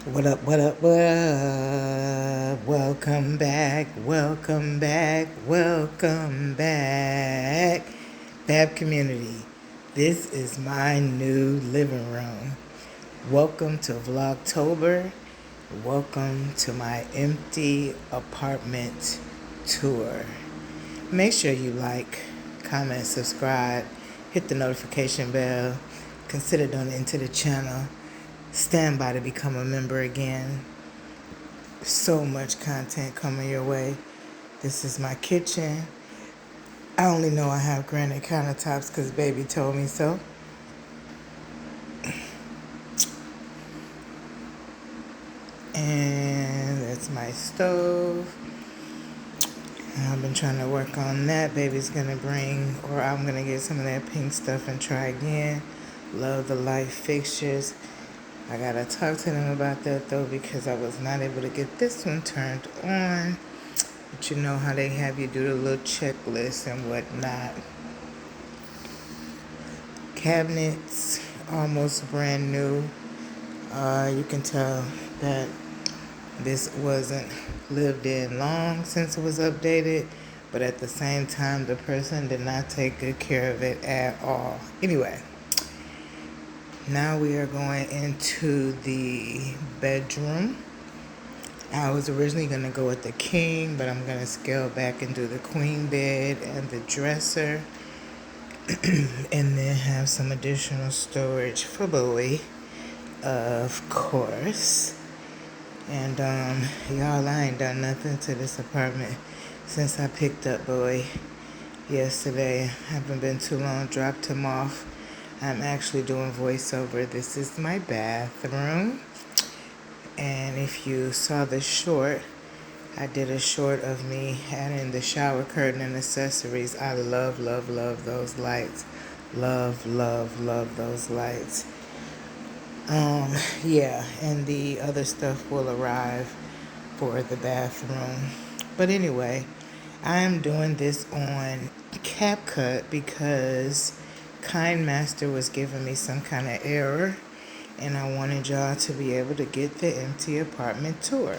What up, what up, what up? Welcome back, welcome back, welcome back. Bab community, this is my new living room. Welcome to Vlogtober. Welcome to my empty apartment tour. Make sure you like, comment, subscribe, hit the notification bell, consider donating to the channel. Stand by to become a member again. So much content coming your way. This is my kitchen. I only know I have granite countertops because baby told me so. And that's my stove. I've been trying to work on that. Baby's gonna bring, or I'm gonna get some of that pink stuff and try again. Love the light fixtures. I gotta talk to them about that though because I was not able to get this one turned on. But you know how they have you do the little checklist and whatnot. Cabinets, almost brand new. You can tell that this wasn't lived in long since it was updated, but at the same time, the person did not take good care of it at all. Anyway. Now we are going into the bedroom. I was originally going to go with the king, but I'm going to scale back and do the queen bed and the dresser. And then have some additional storage for Bowie, of course. And y'all, I ain't done nothing to this apartment since I picked up Bowie yesterday. Haven't been too long, dropped him off. I'm actually doing voiceover. This is my bathroom. And if you saw the short, I did a short of me adding the shower curtain and accessories. I love, love, love those lights. Love, love, love those lights. Yeah, and the other stuff will arrive for the bathroom. But anyway, I'm doing this on CapCut because KindMaster was giving me some kind of error, and I wanted y'all to be able to get the empty apartment tour.